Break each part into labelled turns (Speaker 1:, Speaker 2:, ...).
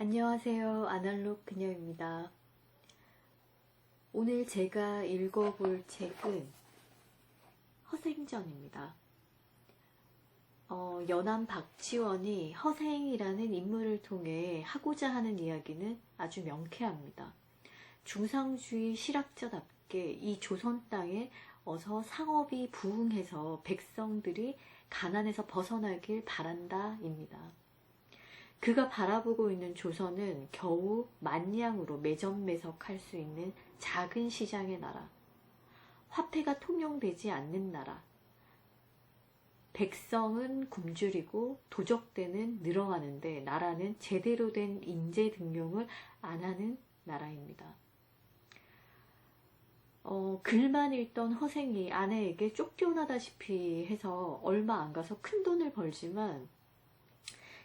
Speaker 1: 안녕하세요. 아날로그 그녀입니다. 오늘 제가 읽어볼 책은 허생전입니다. 연암 박지원이 허생이라는 인물을 통해 하고자 하는 이야기는 아주 명쾌합니다. 중상주의 실학자답게 이 조선 땅에 어서 상업이 부흥해서 백성들이 가난에서 벗어나길 바란다입니다. 그가 바라보고 있는 조선은 겨우 만냥으로 매점매석할 수 있는 작은 시장의 나라, 화폐가 통용되지 않는 나라, 백성은 굶주리고 도적대는 늘어가는데 나라는 제대로 된 인재 등용을 안 하는 나라입니다. 글만 읽던 허생이 아내에게 쫓겨나다시피 해서 얼마 안 가서 큰 돈을 벌지만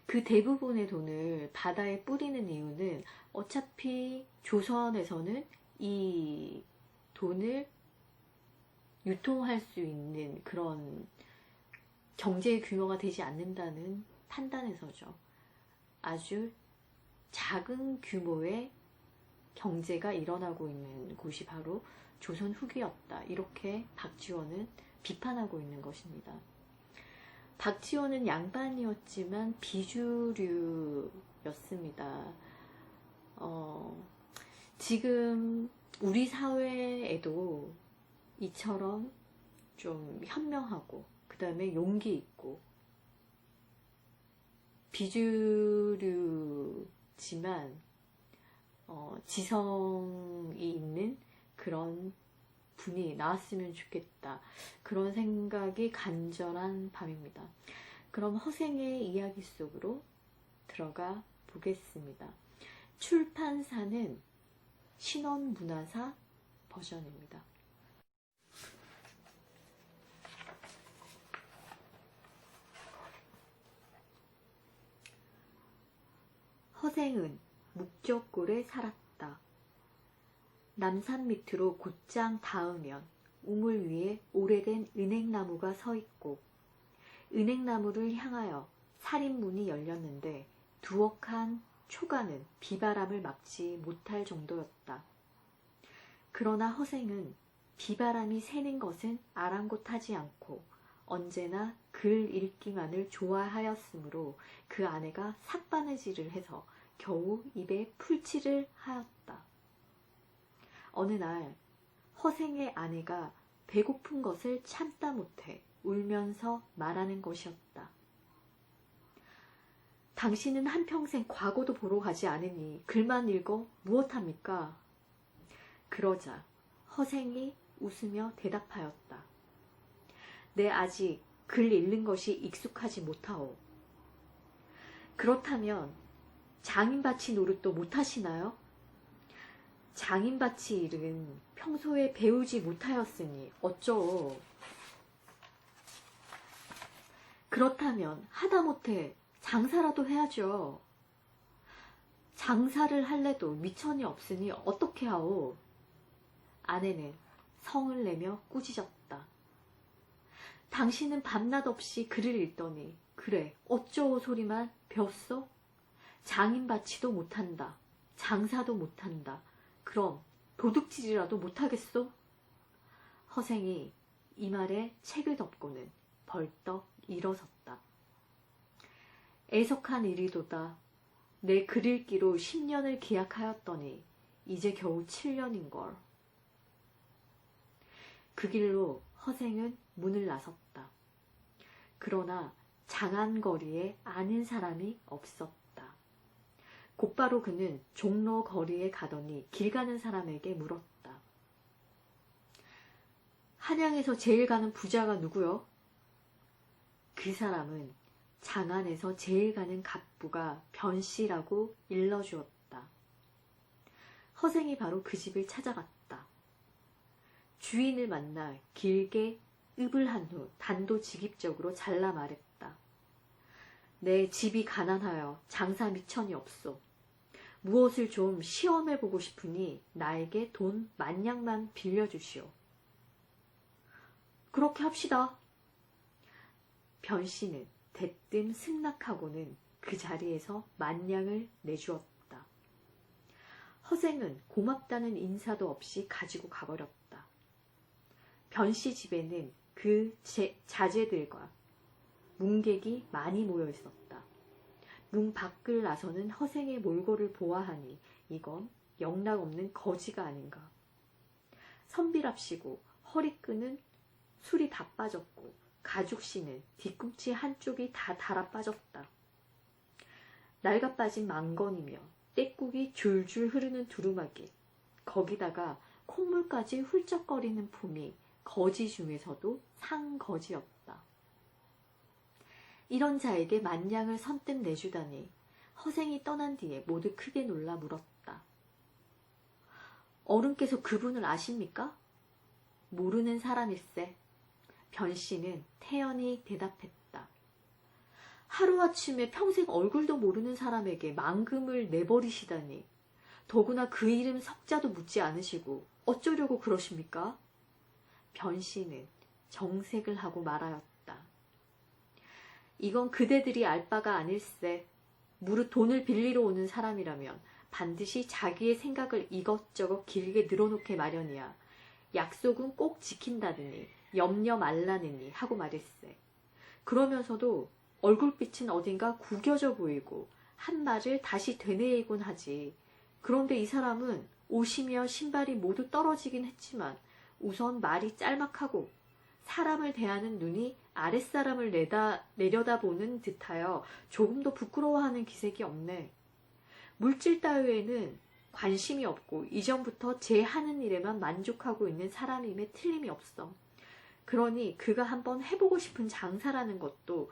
Speaker 1: 그 대부분의 돈을 바다에 뿌리는 이유는 어차피 조선에서는 이 돈을 유통할 수 있는 그런 경제의 규모가 되지 않는다는 판단에서죠. 아주 작은 규모의 경제가 일어나고 있는 곳이 바로 조선 후기였다. 이렇게 박지원은 비판하고 있는 것입니다. 박지원은 양반이었지만 비주류였습니다. 지금 우리 사회에도 이처럼 좀 현명하고 그 다음에 용기 있고 비주류지만 지성이 있는 그런 분이 나왔으면 좋겠다. 그런 생각이 간절한 밤입니다. 그럼 허생의 이야기 속으로 들어가 보겠습니다. 출판사는 신원문화사 버전입니다. 허생은 묵적골에 살았다. 남산 밑으로 곧장 닿으면 우물 위에 오래된 은행나무가 서 있고 은행나무를 향하여 살인문이 열렸는데 두억한 초가는 비바람을 막지 못할 정도였다. 그러나 허생은 비바람이 새는 것은 아랑곳하지 않고 언제나 글 읽기만을 좋아하였으므로 그 아내가 삭바느질을 해서 겨우 입에 풀칠을 하였다. 어느 날 허생의 아내가 배고픈 것을 참다 못해 울면서 말하는 것이었다. 당신은 한평생 과거도 보러 가지 않으니 글만 읽어 무엇합니까? 그러자 허생이 웃으며 대답하였다. 내 아직 글 읽는 것이 익숙하지 못하오. 그렇다면 장인바치 노릇도 못하시나요? 장인바치 일은 평소에 배우지 못하였으니 어쩌오. 그렇다면 하다못해 장사라도 해야죠. 장사를 할래도 미천이 없으니 어떻게 하오. 아내는 성을 내며 꾸짖었다. 당신은 밤낮 없이 글을 읽더니 그래 어쩌오 소리만 배웠어? 장인바치도 못한다. 장사도 못한다. 그럼 도둑질이라도 못하겠소? 허생이 이 말에 책을 덮고는 벌떡 일어섰다. 애석한 일이도다. 내 글 읽기로 10년을 기약하였더니 이제 겨우 7년인걸. 그 길로 허생은 문을 나섰다. 그러나 장안거리에 아는 사람이 없었다. 곧바로 그는 종로 거리에 가더니 길 가는 사람에게 물었다. 한양에서 제일 가는 부자가 누구요? 그 사람은 장안에서 제일 가는 갑부가 변씨라고 일러주었다. 허생이 바로 그 집을 찾아갔다. 주인을 만나 길게 읍을 한 후 단도직입적으로 잘라 말했다. 내 집이 가난하여 장사 미천이 없소. 무엇을 좀 시험해보고 싶으니 나에게 돈 만냥만 빌려주시오. 그렇게 합시다. 변씨는 대뜸 승낙하고는 그 자리에서 만냥을 내주었다. 허생은 고맙다는 인사도 없이 가지고 가버렸다. 변씨 집에는 그 자제들과 문객이 많이 모여 있었다. 문 밖을 나서는 허생의 몰골을 보아하니 이건 영락없는 거지가 아닌가. 선비랍시고 허리끈은 술이 다 빠졌고 가죽씨는 뒤꿈치 한쪽이 다 달아 빠졌다. 낡아 빠진 망건이며 떼국이 줄줄 흐르는 두루마기, 거기다가 콧물까지 훌쩍거리는 품이 거지 중에서도 상거지였다. 이런 자에게 만냥을 선뜻 내주다니 허생이 떠난 뒤에 모두 크게 놀라 물었다. 어른께서 그분을 아십니까? 모르는 사람일세. 변씨는 태연히 대답했다. 하루아침에 평생 얼굴도 모르는 사람에게 망금을 내버리시다니, 더구나 그 이름 석자도 묻지 않으시고 어쩌려고 그러십니까? 변씨는 정색을 하고 말하였다. 이건 그대들이 알 바가 아닐세. 무릇 돈을 빌리러 오는 사람이라면 반드시 자기의 생각을 이것저것 길게 늘어놓게 마련이야. 약속은 꼭 지킨다느니 염려 말라느니 하고 말했세. 그러면서도 얼굴빛은 어딘가 구겨져 보이고 한 말을 다시 되뇌이곤 하지. 그런데 이 사람은 옷이며 신발이 모두 떨어지긴 했지만 우선 말이 짤막하고 사람을 대하는 눈이 아랫사람을 내려다보는 듯하여 조금도 부끄러워하는 기색이 없네. 물질 따위에는 관심이 없고 이전부터 제 하는 일에만 만족하고 있는 사람임에 틀림이 없어. 그러니 그가 한번 해보고 싶은 장사라는 것도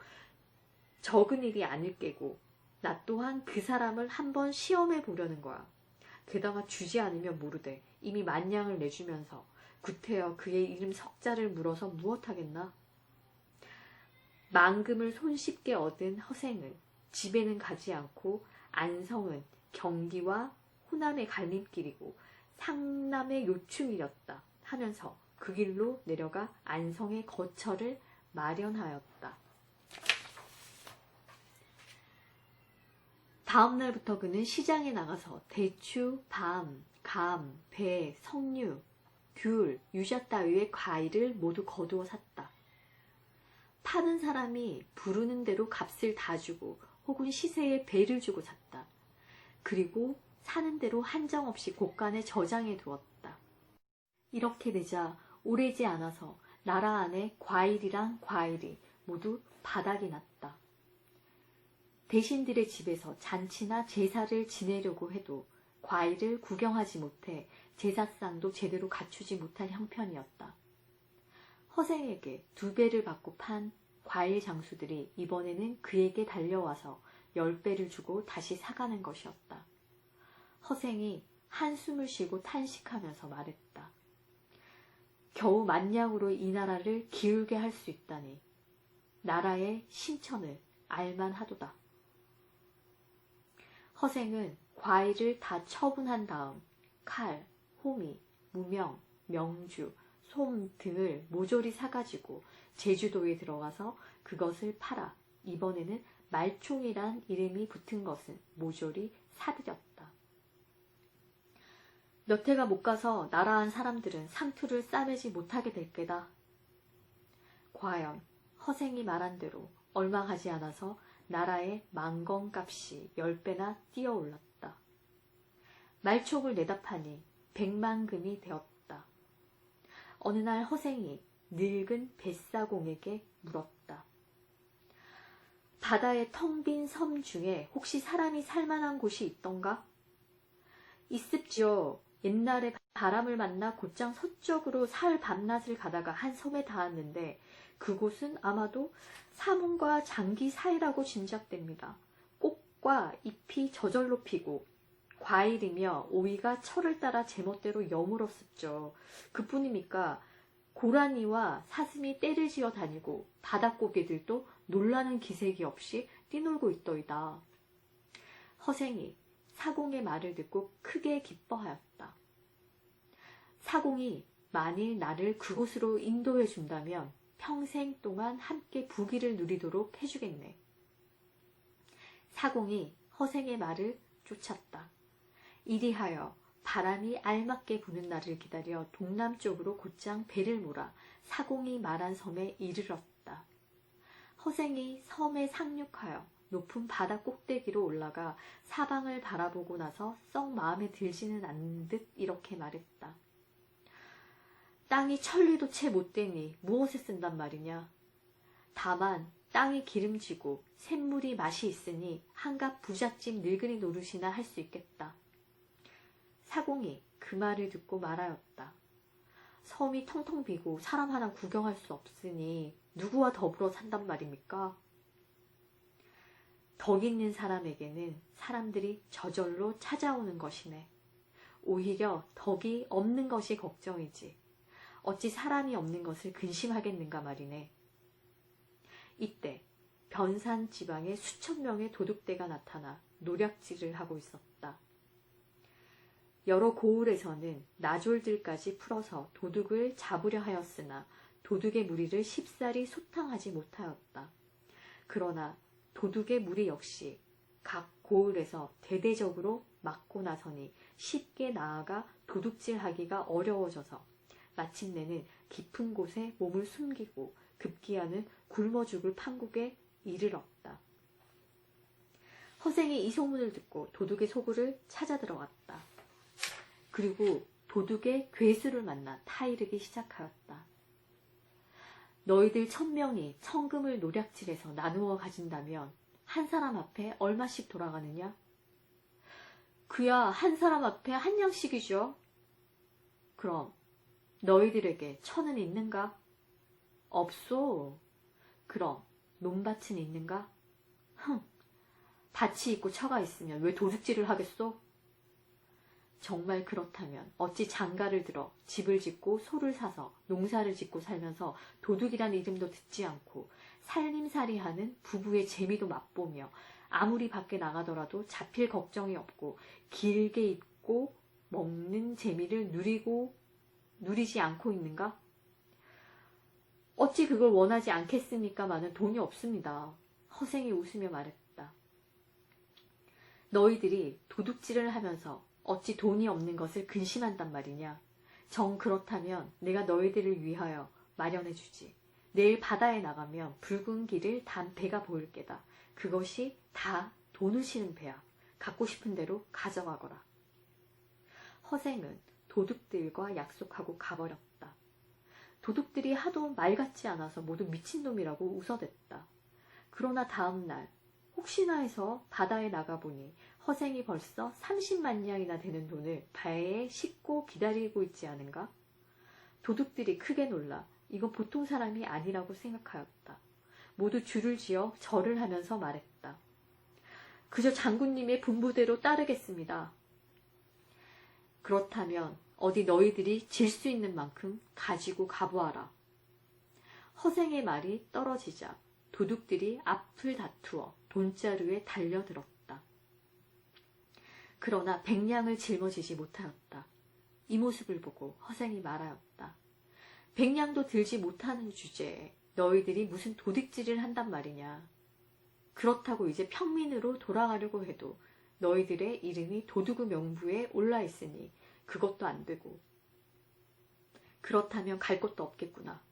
Speaker 1: 적은 일이 아닐 게고 나 또한 그 사람을 한번 시험해 보려는 거야. 게다가 주지 않으면 모르되 이미 만냥을 내주면서 구태여 그의 이름 석자를 물어서 무엇하겠나. 망금을 손쉽게 얻은 허생은 집에는 가지 않고 안성은 경기와 호남의 갈림길이고 상남의 요충이었다 하면서 그 길로 내려가 안성의 거처를 마련하였다. 다음 날부터 그는 시장에 나가서 대추, 밤, 감, 배, 석류, 귤, 유자 따위의 과일을 모두 거두어 샀다. 파는 사람이 부르는 대로 값을 다 주고 혹은 시세에 배를 주고 샀다. 그리고 사는 대로 한정없이 곳간에 저장해 두었다. 이렇게 되자 오래지 않아서 나라 안에 과일이란 과일이 모두 바닥이 났다. 대신들의 집에서 잔치나 제사를 지내려고 해도 과일을 구경하지 못해 제사상도 제대로 갖추지 못할 형편이었다. 허생에게 2배를 받고 판 과일 장수들이 이번에는 그에게 달려와서 10배를 주고 다시 사가는 것이었다. 허생이 한숨을 쉬고 탄식하면서 말했다. 겨우 만냥으로 이 나라를 기울게 할 수 있다니 나라의 신천을 알만하도다. 허생은 과일을 다 처분한 다음 칼, 호미, 무명, 명주, 솜 등을 모조리 사가지고 제주도에 들어가서 그것을 팔아 이번에는 말총이란 이름이 붙은 것은 모조리 사들였다. 몇 해가 못 가서 나라한 사람들은 상투를 싸매지 못하게 될 게다. 과연 허생이 말한 대로 얼마 가지 않아서 나라의 망건값이 10배나 뛰어올랐다. 말총을 내다 파니 100만금이 되었다. 어느 날 허생이 늙은 뱃사공에게 물었다. 바다의 텅 빈 섬 중에 혹시 사람이 살만한 곳이 있던가? 있습지요. 옛날에 바람을 만나 곧장 서쪽으로 사흘 밤낮을 가다가 한 섬에 닿았는데 그곳은 아마도 사문과 장기 사이라고 짐작됩니다. 꽃과 잎이 저절로 피고 과일이며 오이가 철을 따라 제멋대로 여물었었죠. 그뿐입니까? 고라니와 사슴이 떼를 지어 다니고 바닷고개들도 놀라는 기색이 없이 뛰놀고 있더이다. 허생이 사공의 말을 듣고 크게 기뻐하였다. 사공이 만일 나를 그곳으로 인도해 준다면 평생 동안 함께 부귀를 누리도록 해주겠네. 사공이 허생의 말을 쫓았다. 이리하여 바람이 알맞게 부는 날을 기다려 동남쪽으로 곧장 배를 몰아 사공이 말한 섬에 이르렀다. 허생이 섬에 상륙하여 높은 바다 꼭대기로 올라가 사방을 바라보고 나서 썩 마음에 들지는 않는 듯 이렇게 말했다. 땅이 천리도 채 못되니 무엇에 쓴단 말이냐. 다만 땅이 기름지고 샘물이 맛이 있으니 한갓 부잣집 늙은이 노릇이나 할 수 있겠다. 사공이 그 말을 듣고 말하였다. 섬이 텅텅 비고 사람 하나 구경할 수 없으니 누구와 더불어 산단 말입니까? 덕 있는 사람에게는 사람들이 저절로 찾아오는 것이네. 오히려 덕이 없는 것이 걱정이지. 어찌 사람이 없는 것을 근심하겠는가 말이네. 이때 변산 지방에 수천 명의 도둑대가 나타나 노략질을 하고 있었다. 여러 고을에서는 나졸들까지 풀어서 도둑을 잡으려 하였으나 도둑의 무리를 쉽사리 소탕하지 못하였다. 그러나 도둑의 무리 역시 각 고을에서 대대적으로 막고 나서니 쉽게 나아가 도둑질하기가 어려워져서 마침내는 깊은 곳에 몸을 숨기고 급기야는 굶어 죽을 판국에 이르렀다. 허생이 이 소문을 듣고 도둑의 소굴을 찾아 들어갔다. 그리고 도둑의 괴수를 만나 타이르기 시작하였다. 너희들 1000명이 천금을 노략질해서 나누어 가진다면 한 사람 앞에 얼마씩 돌아가느냐? 그야 한 사람 앞에 한 냥씩이죠. 그럼 너희들에게 천은 있는가? 없소. 그럼 논밭은 있는가? 밭이 있고 처가 있으면 왜 도둑질을 하겠소? 정말 그렇다면 어찌 장가를 들어 집을 짓고 소를 사서 농사를 짓고 살면서 도둑이란 이름도 듣지 않고 살림살이하는 부부의 재미도 맛보며 아무리 밖에 나가더라도 잡힐 걱정이 없고 길게 입고 먹는 재미를 누리지 않고 있는가? 어찌 그걸 원하지 않겠습니까마는 돈이 없습니다. 허생이 웃으며 말했다. 너희들이 도둑질을 하면서 어찌 돈이 없는 것을 근심한단 말이냐. 정 그렇다면 내가 너희들을 위하여 마련해주지. 내일 바다에 나가면 붉은 길을 단 배가 보일 게다. 그것이 다 돈을 실은 배야. 갖고 싶은 대로 가져가거라. 허생은 도둑들과 약속하고 가버렸다. 도둑들이 하도 말 같지 않아서 모두 미친놈이라고 웃어댔다. 그러나 다음 날 혹시나 해서 바다에 나가보니 허생이 벌써 30만 냥이나 되는 돈을 배에 싣고 기다리고 있지 않은가? 도둑들이 크게 놀라 이건 보통 사람이 아니라고 생각하였다. 모두 줄을 지어 절을 하면서 말했다. 그저 장군님의 분부대로 따르겠습니다. 그렇다면 어디 너희들이 질 수 있는 만큼 가지고 가보아라. 허생의 말이 떨어지자 도둑들이 앞을 다투어 돈자루에 달려들었다. 그러나 100냥을 짊어지지 못하였다. 이 모습을 보고 허생이 말하였다. 100냥도 들지 못하는 주제에 너희들이 무슨 도둑질을 한단 말이냐. 그렇다고 이제 평민으로 돌아가려고 해도 너희들의 이름이 도둑의 명부에 올라있으니 그것도 안 되고. 그렇다면 갈 곳도 없겠구나.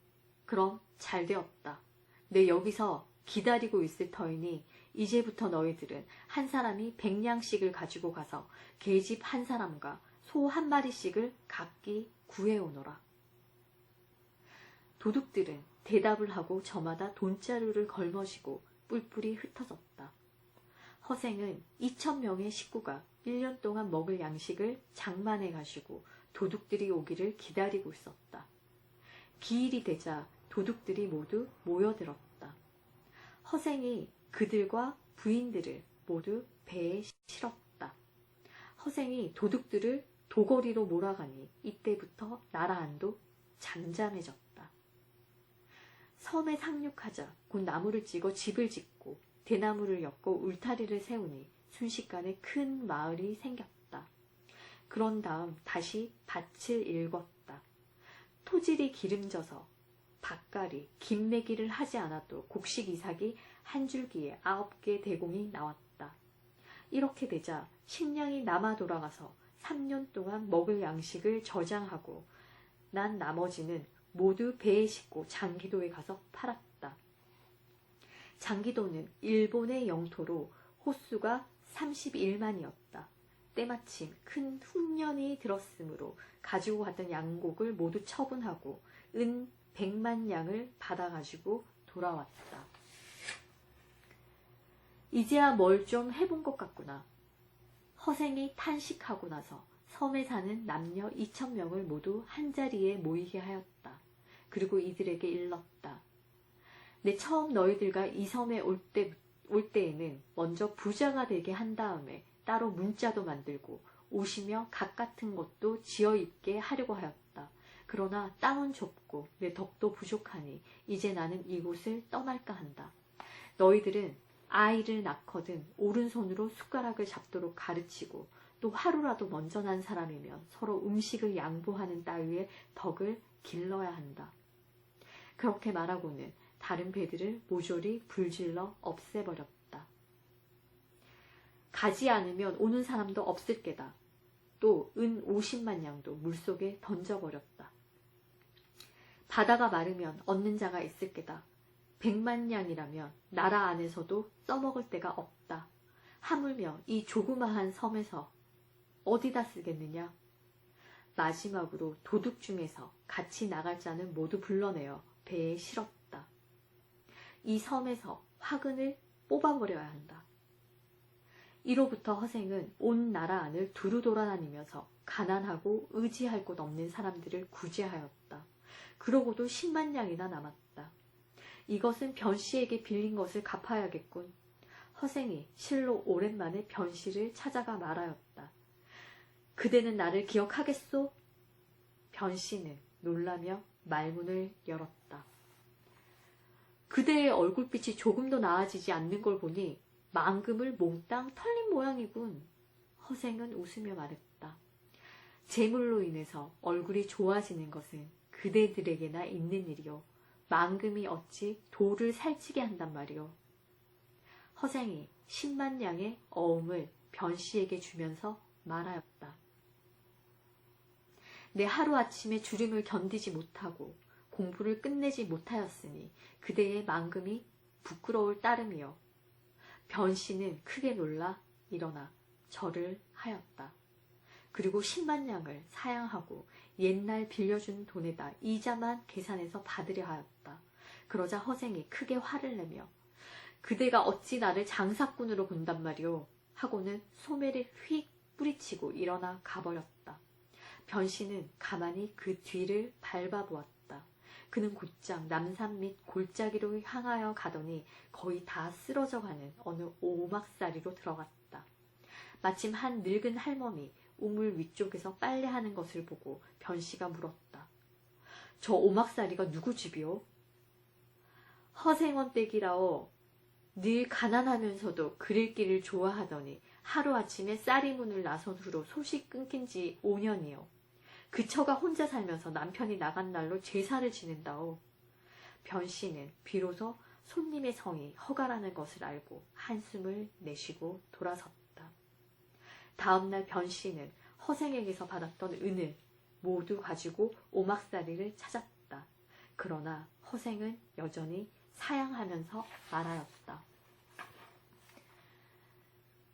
Speaker 1: 그럼 잘 되었다. 내 여기서 기다리고 있을 터이니 이제부터 너희들은 한 사람이 100냥씩을 가지고 가서 계집 한 사람과 소 한 마리씩을 각기 구해오너라. 도둑들은 대답을 하고 저마다 돈자루를 걸머쥐고 뿔뿔이 흩어졌다. 허생은 2000명의 식구가 1년 동안 먹을 양식을 장만해 가시고 도둑들이 오기를 기다리고 있었다. 기일이 되자 도둑들이 모두 모여들었다. 허생이 그들과 부인들을 모두 배에 실었다. 허생이 도둑들을 도거리로 몰아가니 이때부터 나라 안도 잠잠해졌다. 섬에 상륙하자 곧 나무를 찍어 집을 짓고 대나무를 엮고 울타리를 세우니 순식간에 큰 마을이 생겼다. 그런 다음 다시 밭을 일궜다. 토질이 기름져서 밭갈이, 김매기를 하지 않아도 곡식 이삭이 한 줄기에 9개 대공이 나왔다. 이렇게 되자 식량이 남아 돌아가서 3년 동안 먹을 양식을 저장하고 난 나머지는 모두 배에 싣고 장기도에 가서 팔았다. 장기도는 일본의 영토로 호수가 31만이었다. 때마침 큰 흉년이 들었으므로 가지고 갔던 양곡을 모두 처분하고 은 100만 양을 받아가지고 돌아왔다. 이제야 뭘 좀 해본 것 같구나. 허생이 탄식하고 나서 섬에 사는 남녀 2,000명을 모두 한자리에 모이게 하였다. 그리고 이들에게 일렀다. 내 처음 너희들과 이 섬에 올 때에는 먼저 부자가 되게 한 다음에 따로 문자도 만들고 옷이며 각 같은 것도 지어 입게 하려고 하였다. 그러나 땅은 좁고 내 덕도 부족하니 이제 나는 이곳을 떠날까 한다. 너희들은 아이를 낳거든 오른손으로 숟가락을 잡도록 가르치고 또 하루라도 먼저 난 사람이면 서로 음식을 양보하는 따위의 덕을 길러야 한다. 그렇게 말하고는 다른 배들을 모조리 불질러 없애버렸다. 가지 않으면 오는 사람도 없을 게다. 또 은 50만 양도 물속에 던져버렸다. 바다가 마르면 얻는 자가 있을 게다. 100만 양이라면 나라 안에서도 써먹을 데가 없다. 하물며 이 조그마한 섬에서 어디다 쓰겠느냐. 마지막으로 도둑 중에서 같이 나갈 자는 모두 불러내어 배에 실었다. 이 섬에서 화근을 뽑아버려야 한다. 이로부터 허생은 온 나라 안을 두루 돌아다니면서 가난하고 의지할 곳 없는 사람들을 구제하였다. 그러고도 10만 양이나 남았다. 이것은 변씨에게 빌린 것을 갚아야겠군. 허생이 실로 오랜만에 변씨를 찾아가 말하였다. 그대는 나를 기억하겠소? 변씨는 놀라며 말문을 열었다. 그대의 얼굴빛이 조금도 나아지지 않는 걸 보니 망금을 몽땅 털린 모양이군. 허생은 웃으며 말했다. 재물로 인해서 얼굴이 좋아지는 것은 그대들에게나 있는 일이요. 망금이 어찌 돌을 살찌게 한단 말이오. 허생이 10만 양의 어음을 변씨에게 주면서 말하였다. 내 하루아침에 주림을 견디지 못하고 공부를 끝내지 못하였으니 그대의 망금이 부끄러울 따름이요. 변씨는 크게 놀라 일어나 절을 하였다. 그리고 10만 양을 사양하고 옛날 빌려준 돈에다 이자만 계산해서 받으려 하였다. 그러자 허생이 크게 화를 내며 그대가 어찌 나를 장사꾼으로 본단 말이오 하고는 소매를 휙 뿌리치고 일어나 가버렸다. 변씨는 가만히 그 뒤를 밟아보았다. 그는 곧장 남산 및 골짜기로 향하여 가더니 거의 다 쓰러져가는 어느 오막사리로 들어갔다. 마침 한 늙은 할멈이 우물 위쪽에서 빨래하는 것을 보고 변씨가 물었다. 저 오막사리가 누구 집이오? 허생원 댁이라오. 늘 가난하면서도 그릴길을 좋아하더니 하루아침에 쌀이문을 나선 후로 소식 끊긴 지 5년이요. 그 처가 혼자 살면서 남편이 나간 날로 제사를 지낸다오. 변씨는 비로소 손님의 성이 허가라는 것을 알고 한숨을 내쉬고 돌아섰다. 다음날 변씨는 허생에게서 받았던 은을 모두 가지고 오막사리를 찾았다. 그러나 허생은 여전히 사양하면서 말하였다.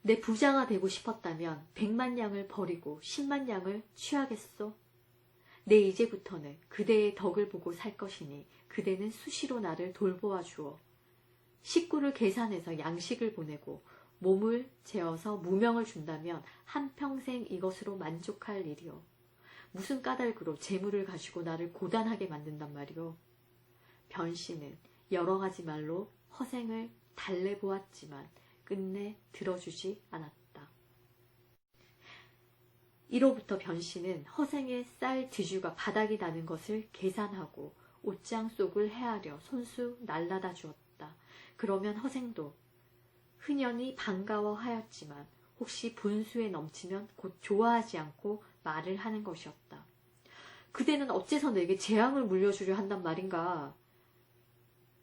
Speaker 1: 내 부자가 되고 싶었다면 100만 양을 버리고 10만 양을 취하겠소? 내 이제부터는 그대의 덕을 보고 살 것이니 그대는 수시로 나를 돌보아 주어. 식구를 계산해서 양식을 보내고 몸을 재어서 무명을 준다면 한평생 이것으로 만족할 일이오. 무슨 까닭으로 재물을 가지고 나를 고단하게 만든단 말이오. 변씨는 여러 가지 말로 허생을 달래보았지만 끝내 들어주지 않았다. 이로부터 변씨는 허생의 쌀 뒤주가 바닥이 나는 것을 계산하고 옷장 속을 헤아려 손수 날라다 주었다. 그러면 허생도 흔연히 반가워하였지만 혹시 분수에 넘치면 곧 좋아하지 않고 말을 하는 것이었다. 그대는 어째서 내게 재앙을 물려주려 한단 말인가?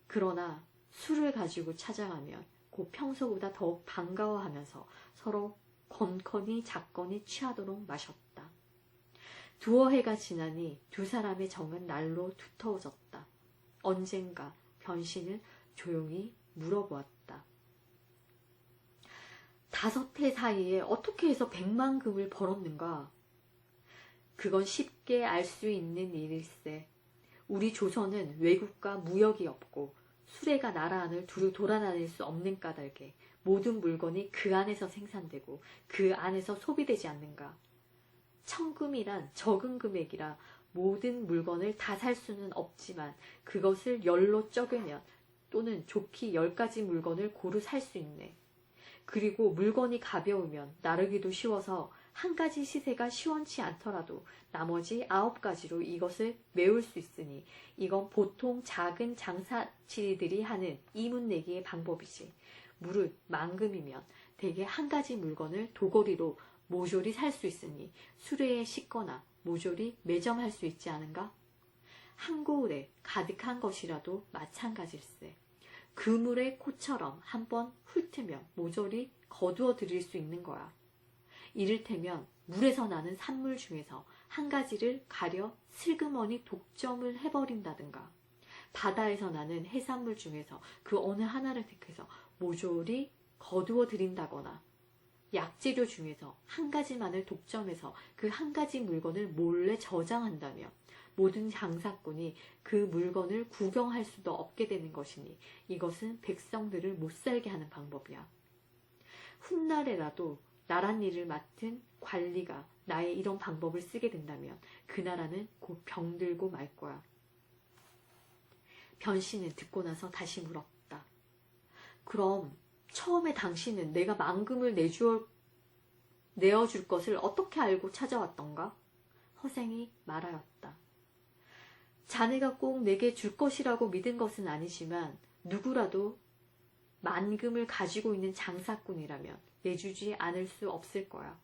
Speaker 1: 그러나 술을 가지고 찾아가면 곧 평소보다 더욱 반가워하면서 서로 건커니 작거니 취하도록 마셨다. 두어 해가 지나니 두 사람의 정은 날로 두터워졌다. 언젠가 변씨는 조용히 물어보았다. 5해 사이에 어떻게 해서 100만 금을 벌었는가? 그건 쉽게 알 수 있는 일일세. 우리 조선은 외국과 무역이 없고 수레가 나라 안을 두루 돌아다닐 수 없는 까닭에 모든 물건이 그 안에서 생산되고 그 안에서 소비되지 않는가. 천금이란 적은 금액이라 모든 물건을 다 살 수는 없지만 그것을 열로 쪼개면 또는 좋기 10가지 물건을 고루 살 수 있네. 그리고 물건이 가벼우면 나르기도 쉬워서 한 가지 시세가 시원치 않더라도 나머지 9가지로 이것을 메울 수 있으니 이건 보통 작은 장사치들이 하는 이문내기의 방법이지. 무릇 만금이면 대개 한 가지 물건을 도거리로 모조리 살 수 있으니 수레에 싣거나 모조리 매점할 수 있지 않은가? 한 고을에 가득한 것이라도 마찬가지일세. 그물의 코처럼 한번 훑으면 모조리 거두어 들일 수 있는 거야. 이를테면 물에서 나는 산물 중에서 한 가지를 가려 슬그머니 독점을 해버린다든가, 바다에서 나는 해산물 중에서 그 어느 하나를 택해서 모조리 거두어 들인다거나, 약재료 중에서 한 가지만을 독점해서 그 한 가지 물건을 몰래 저장한다면 모든 장사꾼이 그 물건을 구경할 수도 없게 되는 것이니 이것은 백성들을 못살게 하는 방법이야. 훗날에라도 나란 일을 맡은 관리가 나의 이런 방법을 쓰게 된다면 그 나라는 곧 병들고 말 거야. 변씨는 듣고 나서 다시 물었다. 그럼 처음에 당신은 내가 만금을 내어줄 것을 어떻게 알고 찾아왔던가? 허생이 말하였다. 자네가 꼭 내게 줄 것이라고 믿은 것은 아니지만 누구라도 만금을 가지고 있는 장사꾼이라면 내주지 않을 수 없을 거야.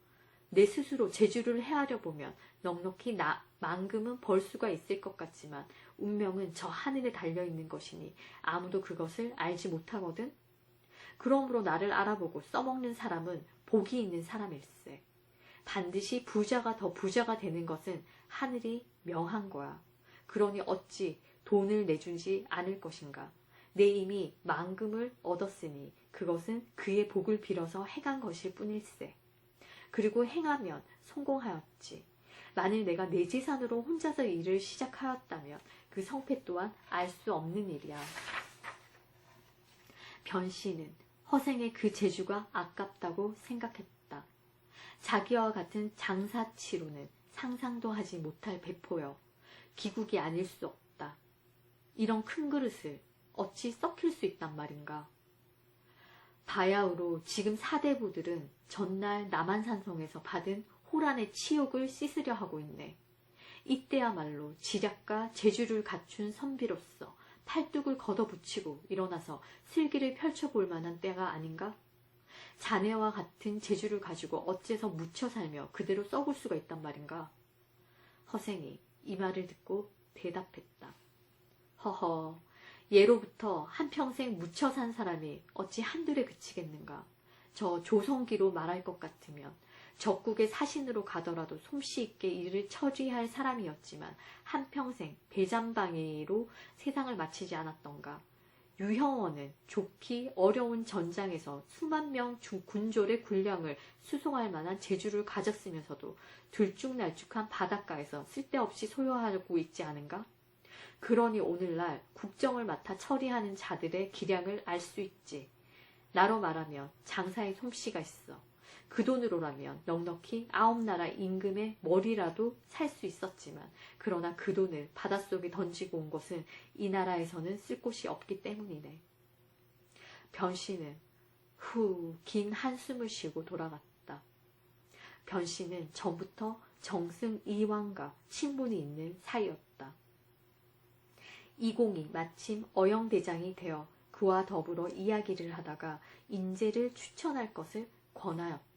Speaker 1: 내 스스로 제주를 헤아려 보면 넉넉히 만금은 벌 수가 있을 것 같지만 운명은 저 하늘에 달려있는 것이니 아무도 그것을 알지 못하거든. 그러므로 나를 알아보고 써먹는 사람은 복이 있는 사람일세. 반드시 부자가 더 부자가 되는 것은 하늘이 명한 거야. 그러니 어찌 돈을 내주지 않을 것인가. 내 이미 만금을 얻었으니 그것은 그의 복을 빌어서 행한 것일 뿐일세. 그리고 행하면 성공하였지. 만일 내가 내 재산으로 혼자서 일을 시작하였다면 그 성패 또한 알 수 없는 일이야. 변씨는 허생의 그 재주가 아깝다고 생각했다. 자기와 같은 장사치로는 상상도 하지 못할 배포여 기국이 아닐 수 없다. 이런 큰 그릇을 어찌 썩힐 수 있단 말인가. 바야흐로 지금 사대부들은 전날 남한산성에서 받은 호란의 치욕을 씻으려 하고 있네. 이때야말로 지략과 재주를 갖춘 선비로서 팔뚝을 걷어붙이고 일어나서 슬기를 펼쳐볼 만한 때가 아닌가? 자네와 같은 재주를 가지고 어째서 묻혀 살며 그대로 썩을 수가 있단 말인가? 허생이 이 말을 듣고 대답했다. 허허, 예로부터 한평생 묻혀 산 사람이 어찌 한둘에 그치겠는가. 저 조성기로 말할 것 같으면 적국의 사신으로 가더라도 솜씨 있게 일을 처리할 사람이었지만 한평생 배잠방해로 세상을 마치지 않았던가. 유형원은 좋기 어려운 전장에서 수만 명 군졸의 군량을 수송할 만한 재주를 가졌으면서도 들쭉날쭉한 바닷가에서 쓸데없이 소요하고 있지 않은가? 그러니 오늘날 국정을 맡아 처리하는 자들의 기량을 알 수 있지. 나로 말하면 장사에 솜씨가 있어. 그 돈으로라면 넉넉히 9나라 임금의 머리라도 살 수 있었지만 그러나 그 돈을 바닷속에 던지고 온 것은 이 나라에서는 쓸 곳이 없기 때문이네. 변씨는 긴 한숨을 쉬고 돌아갔다. 변씨는 전부터 정승 이왕과 친분이 있는 사이였다. 이공이 마침 어영대장이 되어 그와 더불어 이야기를 하다가 인재를 추천할 것을 권하였다.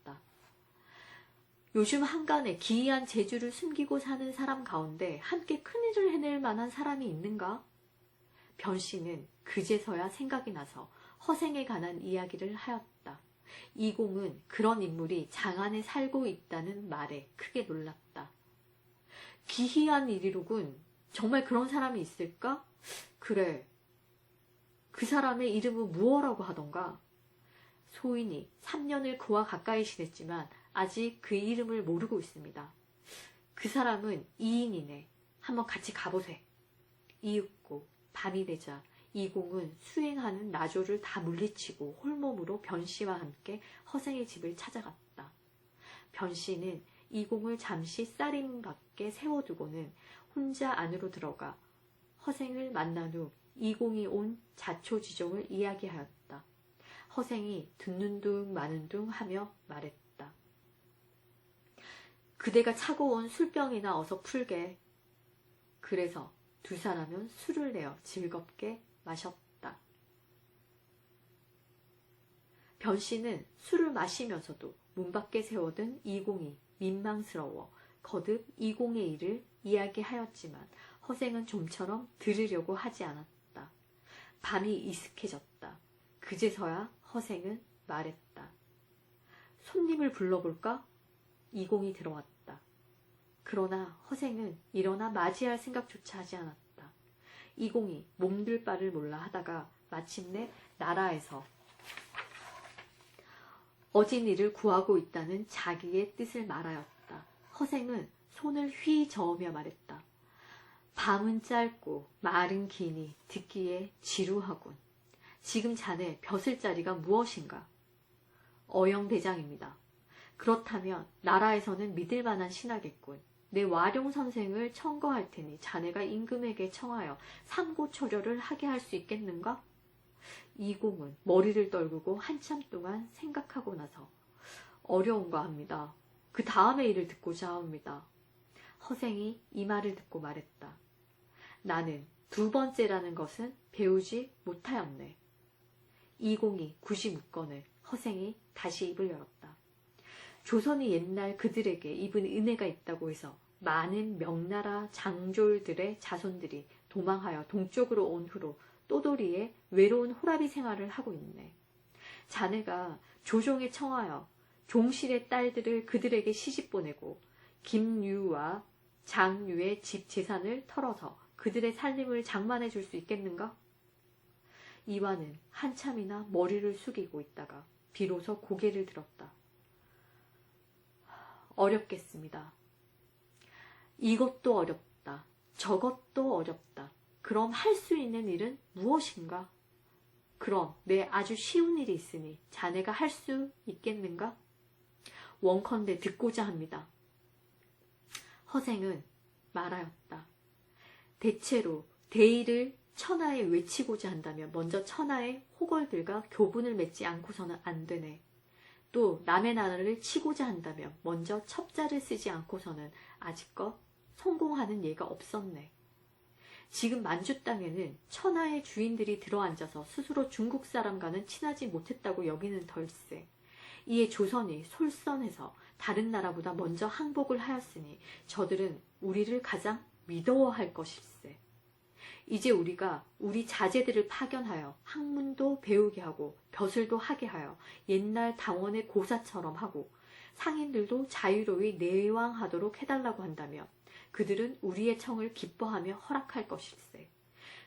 Speaker 1: 요즘 한간에 기이한 재주를 숨기고 사는 사람 가운데 함께 큰일을 해낼 만한 사람이 있는가? 변씨는 그제서야 생각이 나서 허생에 관한 이야기를 하였다. 이공은 그런 인물이 장안에 살고 있다는 말에 크게 놀랐다. 기이한 일이로군. 정말 그런 사람이 있을까? 그래. 그 사람의 이름은 무엇라고 하던가? 소인이 3년을 그와 가까이 지냈지만 아직 그 이름을 모르고 있습니다. 그 사람은 이인이네. 한번 같이 가보세. 이윽고 밤이 되자 이공은 수행하는 나조를 다 물리치고 홀몸으로 변씨와 함께 허생의 집을 찾아갔다. 변씨는 이공을 잠시 쌀임 밖에 세워두고는 혼자 안으로 들어가 허생을 만난 후 이공이 온 자초지종을 이야기하였다. 허생이 듣는 둥 마는 둥 하며 말했다. 그대가 차고 온 술병이나 어서 풀게. 그래서 두 사람은 술을 내어 즐겁게 마셨다. 변씨는 술을 마시면서도 문 밖에 세워둔 이공이 민망스러워 거듭 이공의 일을 이야기하였지만 허생은 좀처럼 들으려고 하지 않았다. 밤이 이슥해졌다. 그제서야 허생은 말했다. 손님을 불러볼까? 이공이 들어왔다. 그러나 허생은 일어나 맞이할 생각조차 하지 않았다. 이공이 몸둘 바를 몰라 하다가 마침내 나라에서 어진이를 구하고 있다는 자기의 뜻을 말하였다. 허생은 손을 휘 저으며 말했다. 밤은 짧고 말은 기니 듣기에 지루하군. 지금 자네 벼슬 자리가 무엇인가? 어영대장입니다. 그렇다면 나라에서는 믿을 만한 신하겠군. 내 와룡 선생을 청거할 테니 자네가 임금에게 청하여 삼고초려를 하게 할 수 있겠는가? 이공은 머리를 떨구고 한참 동안 생각하고 나서 어려운가 합니다. 그 다음의 일을 듣고자 합니다. 허생이 이 말을 듣고 말했다. 나는 두 번째라는 것은 배우지 못하였네. 이공이 굳이 묻거늘 허생이 다시 입을 열었다. 조선이 옛날 그들에게 입은 은혜가 있다고 해서 많은 명나라 장졸들의 자손들이 도망하여 동쪽으로 온 후로 또도리에 외로운 호라비 생활을 하고 있네. 자네가 조종에 청하여 종실의 딸들을 그들에게 시집 보내고 김유와 장유의 집 재산을 털어서 그들의 살림을 장만해 줄 수 있겠는가? 이완은 한참이나 머리를 숙이고 있다가 비로소 고개를 들었다. 어렵겠습니다. 이것도 어렵다. 저것도 어렵다. 그럼 할 수 있는 일은 무엇인가? 그럼 내 아주 쉬운 일이 있으니 자네가 할 수 있겠는가? 원컨대 듣고자 합니다. 허생은 말하였다. 대체로 대의를 천하에 외치고자 한다면 먼저 천하의 호걸들과 교분을 맺지 않고서는 안 되네. 또 남의 나라를 치고자 한다면 먼저 첩자를 쓰지 않고서는 아직껏 성공하는 예가 없었네. 지금 만주 땅에는 천하의 주인들이 들어앉아서 스스로 중국 사람과는 친하지 못했다고 여기는 덜세. 이에 조선이 솔선해서 다른 나라보다 먼저 항복을 하였으니 저들은 우리를 가장 믿어할 것일세. 이제 우리가 우리 자제들을 파견하여 학문도 배우게 하고 벼슬도 하게 하여 옛날 당원의 고사처럼 하고 상인들도 자유로이 내왕하도록 해달라고 한다면 그들은 우리의 청을 기뻐하며 허락할 것일세.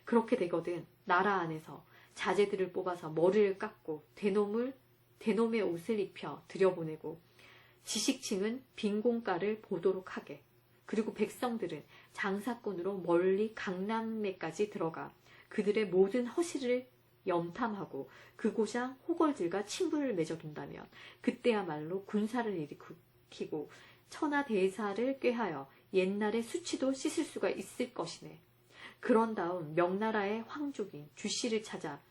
Speaker 1: 그렇게 되거든 나라 안에서 자제들을 뽑아서 머리를 깎고 대놈의 옷을 입혀 들여보내고 지식층은 빈공가를 보도록 하게. 그리고 백성들은 장사꾼으로 멀리 강남에까지 들어가 그들의 모든 허실을 염탐하고 그곳장 호걸들과 친분을 맺어둔다면 그때야말로 군사를 일으키고 천하대사를 꾀하여 옛날의 수치도 씻을 수가 있을 것이네. 그런 다음 명나라의 황족인 주씨를 찾아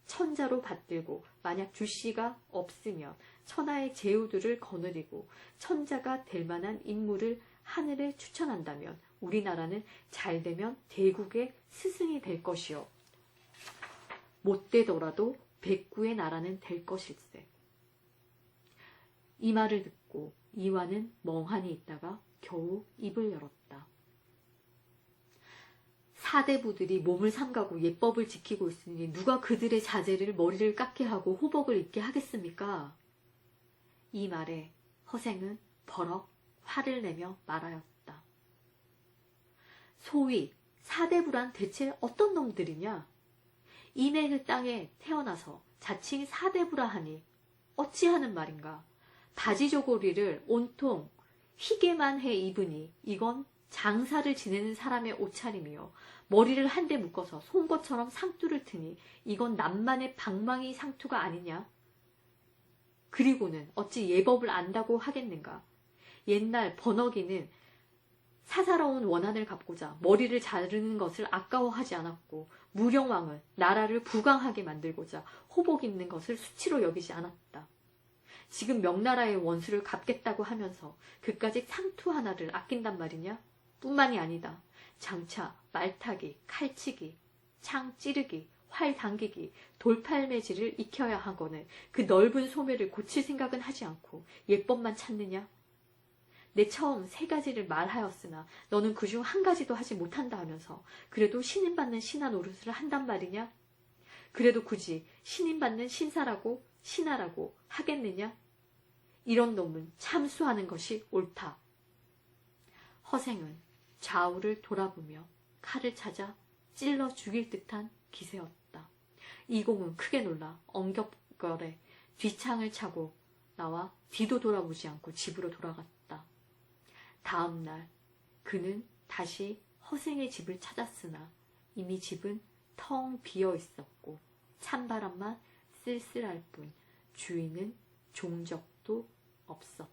Speaker 1: 천자로 받들고 만약 주씨가 없으면 천하의 제후들을 거느리고 천자가 될 만한 인물을 하늘에 추천한다면 우리나라는 잘되면 대국의 스승이 될 것이요. 못되더라도 백구의 나라는 될 것일세. 이 말을 듣고 이완은 멍하니 있다가 겨우 입을 열었다. 사대부들이 몸을 삼가고 예법을 지키고 있으니 누가 그들의 자제를 머리를 깎게 하고 호복을 입게 하겠습니까? 이 말에 허생은 버럭 화를 내며 말하였다. 소위 사대부란 대체 어떤 놈들이냐? 이내 그 땅에 태어나서 자칭 사대부라 하니 어찌하는 말인가? 바지 저고리를 온통 휘게만 해 입으니 이건 장사를 지내는 사람의 옷차림이요. 머리를 한데 묶어서 송곳처럼 상투를 트니 이건 남만의 방망이 상투가 아니냐? 그리고는 어찌 예법을 안다고 하겠는가? 옛날 번역이는 사사로운 원한을 갚고자 머리를 자르는 것을 아까워하지 않았고 무령왕은 나라를 부강하게 만들고자 호복 입는 것을 수치로 여기지 않았다. 지금 명나라의 원수를 갚겠다고 하면서 그까짓 상투 하나를 아낀단 말이냐? 뿐만이 아니다. 장차 말타기, 칼치기, 창 찌르기, 활 당기기, 돌팔매질을 익혀야 하거늘 그 넓은 소매를 고칠 생각은 하지 않고 예법만 찾느냐? 내 처음 3가지를 말하였으나 너는 그중 한 가지도 하지 못한다 하면서 그래도 신임받는 신하 노릇을 한단 말이냐? 그래도 굳이 신임받는 신사라고 신하라고 하겠느냐? 이런 놈은 참수하는 것이 옳다. 허생은 좌우를 돌아보며 칼을 찾아 찔러 죽일 듯한 기세였다. 이공은 크게 놀라 엉겹거려 뒷창을 차고 나와 뒤도 돌아보지 않고 집으로 돌아갔다. 다음 날 그는 다시 허생의 집을 찾았으나 이미 집은 텅 비어 있었고 찬바람만 쓸쓸할 뿐 주인은 종적도 없었다.